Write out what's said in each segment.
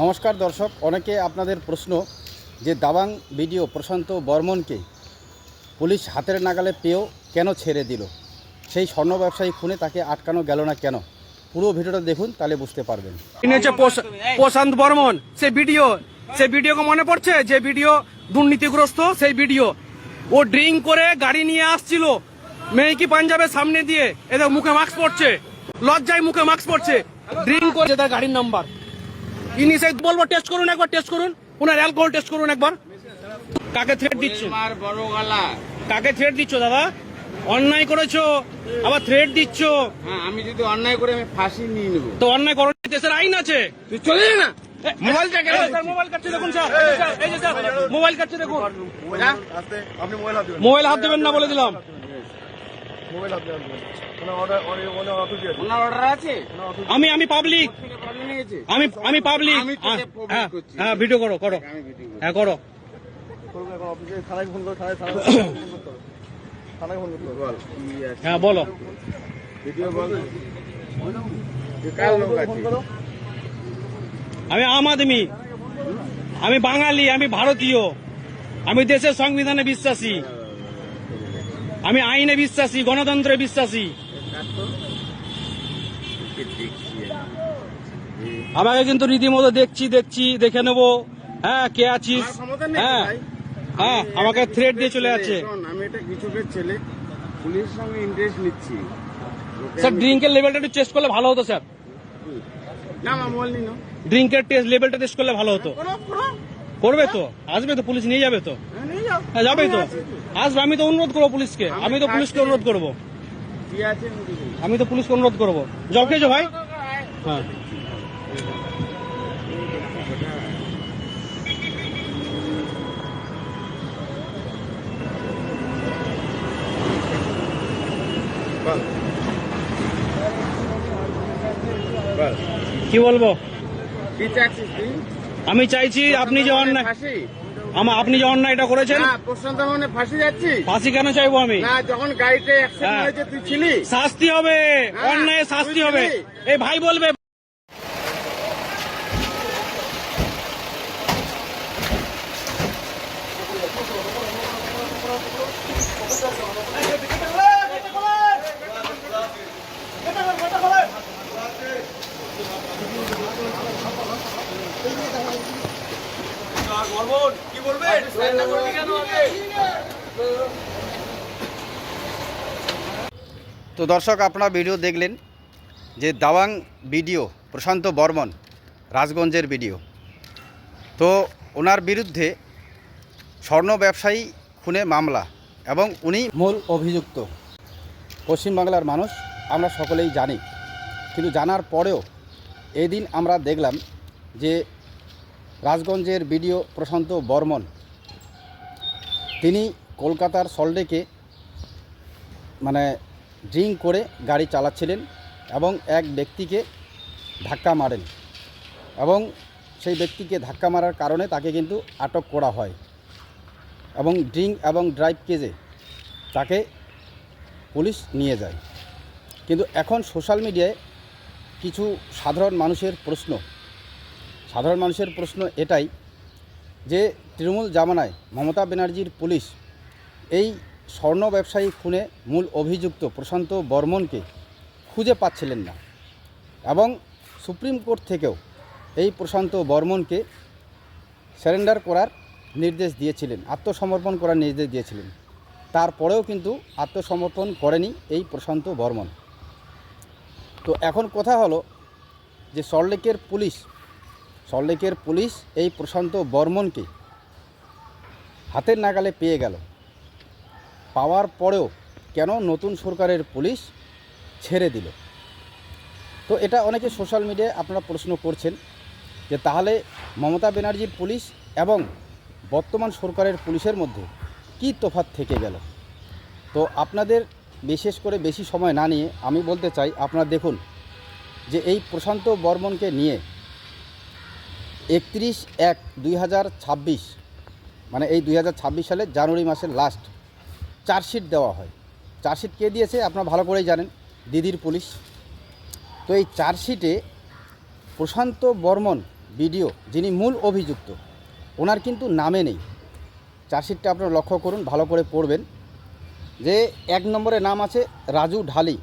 নমস্কার দর্শক, অনেকে আপনাদের প্রশ্ন যে দাবাং ভিডিও প্রশান্ত বর্মনকে পুলিশ হাতের নাগালে পেয়েও কেন ছেড়ে দিল, সেই স্বর্ণ ব্যবসায়ী খুনে তাকে আটকানো গেল না কেন, পুরো ভিডিওটা দেখুন, তাহলে বুঝতে পারবেন। প্রশান্ত বর্মন সেই ভিডিও মনে পড়ছে, যে ভিডিও দুর্নীতিগ্রস্ত, সেই ভিডিও ও ড্রিঙ্ক করে গাড়ি নিয়ে আসছিল মেয়েকি পাঞ্জাবের সামনে দিয়ে, এদের মুখে মাস্ক পড়ছে, লজ্জায় মুখে মাস্ক পড়ছে, ড্রিঙ্ক করে তার গাড়ির নাম্বার ইনি সেই বলবো টেস্ট করুন, একবার টেস্ট করুন, ওনার অ্যালকোহল টেস্ট করুন একবার। কাকে থ্রেট দিচ্ছ, কাকে থ্রেট দিচ্ছ দাদা? অন্যায় করেছো আবার থ্রেট দিচ্ছ। আমি যদি অন্যায় করে আমি ফাঁসি নিয়ে নেবো। তো অন্যায় করো, দেশের আইন আছে, তুই চলে যা না। মোবাইল কাটছে দেখুন স্যার, এই যে স্যার মোবাইল কাটছে দেখুন। মোবাইল হাত দেবেন না বলে দিলাম। আমি পাবলিক, আমি পাবলিক। হ্যাঁ ভিডিও করো করো, হ্যাঁ করো। হ্যাঁ বলো। আমি আম আদমি, আমি বাঙালি, আমি ভারতীয়, আমি দেশের সংবিধানে বিশ্বাসী, আমি আইনে বিশ্বাসী, গণতন্ত্রে বিশ্বাসী। আমাকে কিন্তু রীতিমতো দেখে নেবো। হ্যাঁ কে আছিস, হ্যাঁ আমাকে থ্রেট দিয়ে চলে যাচ্ছে। আমি এটা কৃষকের ছেলে, পুলিশের সঙ্গে ইন্টারেস্ট নিচ্ছি। স্যার ড্রিঙ্কের লেভেলটা একটু টেস্ট করলে ভালো হতো স্যার। না মোবাইল নিন, ড্রিঙ্কের লেভেলটা টেস্ট করলে ভালো হতো। করবে তো, আসবে তো, পুলিশ নিয়ে যাবে তো। হ্যাঁ যাবে তো, আসবে। আমি তো অনুরোধ করবো পুলিশকে, আমি তো পুলিশকে অনুরোধ করবো, আমি তো পুলিশকে অনুরোধ করবো। জল খেয়েছো ভাই? হ্যাঁ কি বলবো, আমি চাইছি আপনি যে অন্যায়, আপনি যে অন্যায়টা করেছেন, প্রশান্ত মানে ফাঁসি যাচ্ছি। ফাঁসি কেন চাইবো আমি? না, যখন গাড়িতে অ্যাক্সিডেন্ট হয়েছে তুই ছিলি। শাস্তি হবে, অন্যায় শাস্তি হবে। এই ভাই বলবে কি বলবেন? তো দর্শক, আপনারা ভিডিও দেখলেন যে দাবাং ভিডিও প্রশান্ত বর্মন রাজগঞ্জের ভিডিও। তো ওনার বিরুদ্ধে স্বর্ণ ব্যবসায়ী খুনে মামলা এবং উনি মূল অভিযুক্ত। পশ্চিমবাংলার মানুষ আমরা সকলেই জানি, কিন্তু জানার পরেও এই দিন আমরা দেখলাম যে রাজগঞ্জের ভিডিও প্রশান্ত বর্মন তিনি কলকাতার সল্টলেকে ড্রিঙ্ক করে গাড়ি চালাচ্ছিলেন এবং এক ব্যক্তিকে ধাক্কা মারেন, এবং সেই ব্যক্তিকে ধাক্কা মারার কারণে তাকে কিন্তু আটক করা হয় এবং ড্রিঙ্ক এবং ড্রাইভ কেসে তাকে পুলিশ নিয়ে যায়। কিন্তু এখন সোশ্যাল মিডিয়ায় কিছু সাধারণ মানুষের প্রশ্ন এটাই যে তৃণমূল জামানায় মমতা ব্যানার্জির পুলিশ এই স্বর্ণ ব্যবসায়ী খুনে মূল অভিযুক্ত প্রশান্ত বর্মনকে খুঁজে পাচ্ছিলেন না, এবং সুপ্রিম কোর্ট থেকেও এই প্রশান্ত বর্মনকে সারেন্ডার করার নির্দেশ দিয়েছিলেন, আত্মসমর্পণ করার নির্দেশ দিয়েছিলেন। তারপরেও কিন্তু আত্মসমর্পণ করেনি এই প্রশান্ত বর্মন। তো এখন কথা হলো যে সল্টলেকের পুলিশ এই প্রশান্ত বর্মনকে হাতের নাগালে পেয়ে গেল, পাওয়ার পরেও কেন নতুন সরকারের পুলিশ ছেড়ে দিল? তো এটা অনেকে সোশ্যাল মিডিয়ায় আপনারা প্রশ্ন করছেন যে তাহলে মমতা ব্যানার্জির পুলিশ এবং বর্তমান সরকারের পুলিশের মধ্যে কি তফাৎ থেকে গেল। তো আপনাদের বিশেষ করে বেশি সময় না নিয়ে আমি বলতে চাই, আপনারা দেখুন যে এই প্রশান্ত বর্মনকে নিয়ে 31/1/2026 এই 2026 সালের জানুয়ারি মাসের লাস্ট চার্জশিট দেওয়া হয়। চার্জশিট কে দিয়েছে আপনারা ভালো করেই জানেন, দিদির পুলিশ। তো এই চার্জশিটে প্রশান্ত বর্মন বিডিও যিনি মূল অভিযুক্ত ওনার কিন্তু নামে নেই। চার্জশিটটা আপনারা লক্ষ্য করুন, ভালো করে পড়বেন। যে 1 নম্বরে নাম আছে রাজু ঢালি,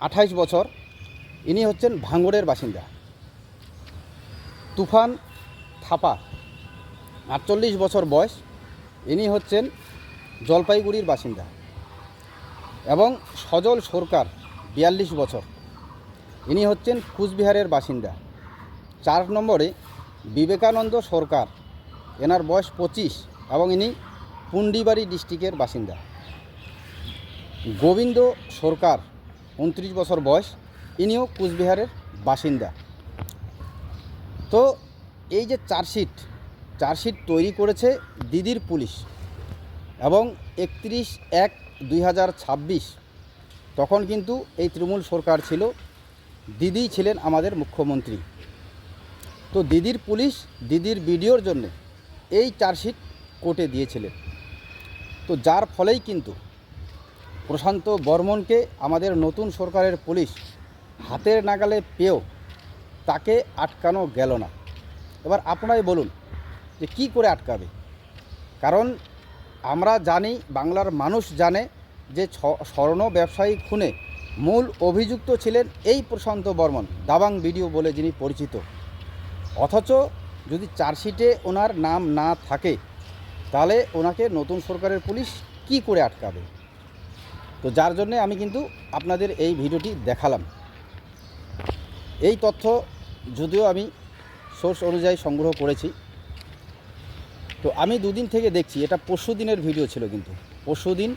28 বছর, ইনি হচ্ছেন ভাঙড়ের বাসিন্দা। তুফান থাপা, 48 বছর বয়স, ইনি হচ্ছেন জলপাইগুড়ির বাসিন্দা। এবং সজল সরকার, 42 বছর, ইনি হচ্ছেন কুচবিহারের বাসিন্দা। 4 নম্বরে বিবেকানন্দ সরকার, এনার বয়স 25 এবং ইনি পুন্ডিবাড়ি ডিস্ট্রিক্টের বাসিন্দা। গোবিন্দ সরকার, 29 বছর বয়স, ইনিও কুচবিহারের বাসিন্দা। তো এই যে চার্জশিট তৈরি করেছে দিদির পুলিশ এবং 31/1/2026 তখন কিন্তু এই তৃণমূল সরকার ছিল, দিদি ছিলেন আমাদের মুখ্যমন্ত্রী। তো দিদির পুলিশ দিদির ভিডিওর জন্য এই চার্জশিট কোর্টে দিয়েছিলেন। তো যার ফলেই কিন্তু প্রশান্ত বর্মনকে আমাদের নতুন সরকারের পুলিশ হাতের নাগালে পেয়েও তাকে আটকানো গেল না। এবার আপনারাই বলুন যে কী করে আটকাবে? কারণ আমরা জানি, বাংলার মানুষ জানে যে স্বর্ণ ব্যবসায়ী খুনে মূল অভিযুক্ত ছিলেন এই প্রশান্ত বর্মন, দাবাং ভিডিও বলে যিনি পরিচিত। অথচ যদি চার্জশিটে ওনার নাম না থাকে তাহলে ওনাকে নতুন সরকারের পুলিশ কি করে আটকাবে? তো যার জন্যে আমি কিন্তু আপনাদের এই ভিডিওটি দেখালাম। এই তথ্য যদিও আমি সোর্স অনুযায়ী সংগ্রহ করেছি। তো আমি দুদিন থেকে দেখছি, এটা পরশু দিনের ভিডিও ছিল, কিন্তু পরশু দিন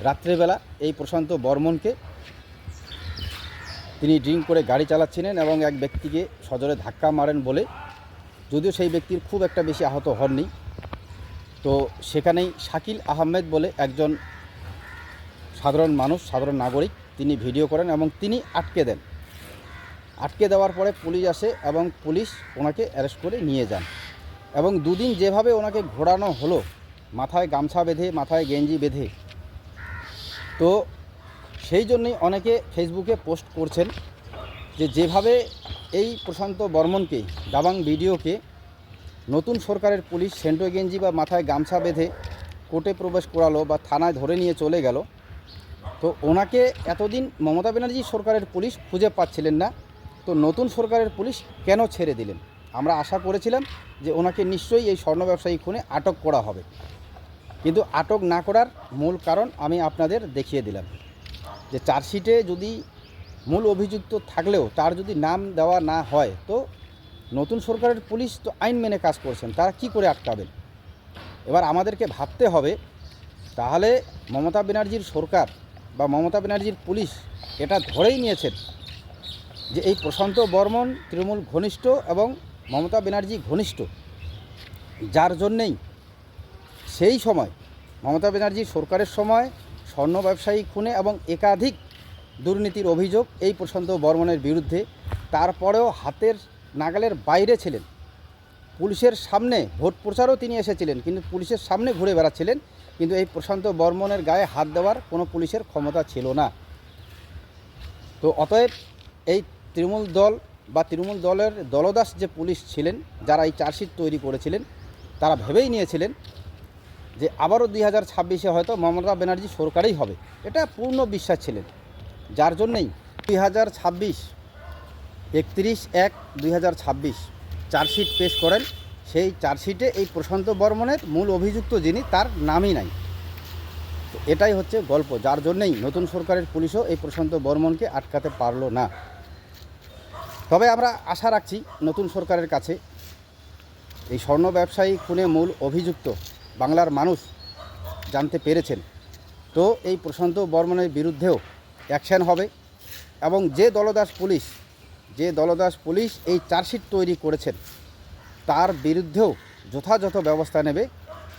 রাত্রেবেলা এই প্রশান্ত বর্মনকে তিনি ড্রিঙ্ক করে গাড়ি চালাচ্ছিলেন এবং এক ব্যক্তিকে সজোরে ধাক্কা মারেন বলে, যদিও সেই ব্যক্তির খুব একটা বেশি আহত হননি। তো সেখানেই শাকিল আহমেদ বলে একজন সাধারণ মানুষ, সাধারণ নাগরিক, তিনি ভিডিও করেন এবং তিনি আটকে দেন। আটকে দেওয়ার পরে পুলিশ আসে এবং পুলিশ ওনাকে অ্যারেস্ট করে নিয়ে যান। এবং দুদিন যেভাবে ওনাকে ঘোরানো হলো, মাথায় গামছা বেঁধে, মাথায় গেঞ্জি বেঁধে, তো সেই জন্যই অনেকে ফেসবুকে পোস্ট করছেন যে যেভাবে এই প্রশান্ত বর্মনকে, দাবাং ভিডিওকে নতুন সরকারের পুলিশ সেন্টো গেঞ্জি বা মাথায় গামছা বেঁধে কোর্টে প্রবেশ করালো বা থানায় ধরে নিয়ে চলে গেল, তো ওনাকে এতদিন মমতা ব্যানার্জি সরকারের পুলিশ খুঁজে পাচ্ছিলেন না। তো নতুন সরকারের পুলিশ কেন ছেড়ে দিলেন? আমরা আশা করেছিলাম যে ওনাকে নিশ্চয়ই এই স্বর্ণ ব্যবসায়ী খুনে আটক করা হবে, কিন্তু আটক না করার মূল কারণ আমি আপনাদের দেখিয়ে দিলাম। যে চার্জশিটে যদি মূল অভিযুক্ত থাকলেও তার যদি নাম দেওয়া না হয়, তো নতুন সরকারের পুলিশ তো আইন মেনে কাজ করছেন, তারা কি করে আটকাবেন? এবার আমাদেরকে ভাবতে হবে, তাহলে মমতা ব্যানার্জির সরকার বা মমতা ব্যানার্জির পুলিশ এটা ধরেই নিয়েছেন যে এই প্রশান্ত বর্মন তৃণমূল ঘনিষ্ঠ এবং মমতা ব্যানার্জি ঘনিষ্ঠ, যার জন্যেই সেই সময় মমতা ব্যানার্জি সরকারের সময় স্বর্ণ ব্যবসায়ী খুনে এবং একাধিক দুর্নীতির অভিযোগ এই প্রশান্ত বর্মনের বিরুদ্ধে, তারপরেও হাতের নাগালের বাইরে ছিলেন। পুলিশের সামনে ভোট প্রচারও তিনি এসেছিলেন, কিন্তু পুলিশের সামনে ঘুরে বেড়াচ্ছিলেন, কিন্তু এই প্রশান্ত বর্মনের গায়ে হাত দেওয়ার কোনো পুলিশের ক্ষমতা ছিল না। তো অতএব এই তৃণমূল দল বা তৃণমূল দলের দলদাস যে পুলিশ ছিলেন, যারা এই চার্জশিট তৈরি করেছিলেন, তারা ভেবেই নিয়েছিলেন যে আবারও 2026-এ হয়তো মমতা ব্যানার্জি সরকারই হবে, এটা পূর্ণ বিশ্বাস ছিলেন। যার জন্যেই 2026 31/1/2026 চার্জশিট পেশ করেন। সেই চার্জশিটে এই প্রশান্ত বর্মনের মূল অভিযুক্ত যিনি, তার নামই নাই। তো এটাই হচ্ছে গল্প, যার জন্যেই নতুন সরকারের পুলিশও এই প্রশান্ত বর্মনকে আটকাতে পারলো না। তবে আমরা আশা রাখছি নতুন সরকারের কাছে, এই স্বর্ণ ব্যবসায়ী খুনে মূল অভিযুক্ত বাংলার মানুষ জানতে পেরেছেন, তো এই প্রশান্ত বর্মনের বিরুদ্ধেও অ্যাকশন হবে এবং যে দলদাস পুলিশ এই চার্জশিট তৈরি করেছেন তার বিরুদ্ধেও যথাযথ ব্যবস্থা নেবে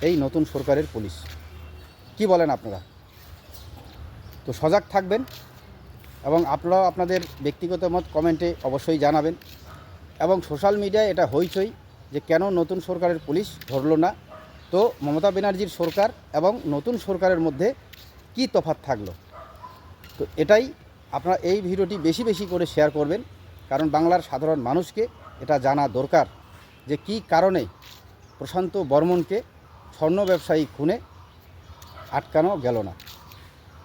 এই নতুন সরকারের পুলিশ। কি বলেন আপনারা? তো সজাগ থাকবেন এবং আপনারাও আপনাদের ব্যক্তিগত মত কমেন্টে অবশ্যই জানাবেন। এবং সোশ্যাল মিডিয়ায় এটা হইচই যে কেন নতুন সরকারের পুলিশ ধরলো না, তো মমতা ব্যানার্জির সরকার এবং নতুন সরকারের মধ্যে কি তফাৎ থাকলো। তো এটাই, আপনারা এই ভিডিওটি বেশি বেশি করে শেয়ার করবেন, কারণ বাংলার সাধারণ মানুষকে এটা জানা দরকার। যে কী কারণে প্রশান্ত বর্মনকে স্বর্ণ ব্যবসায়ী খুনে আটকানো গেল না।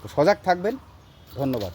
তো সজাগ থাকবেন। ধন্যবাদ।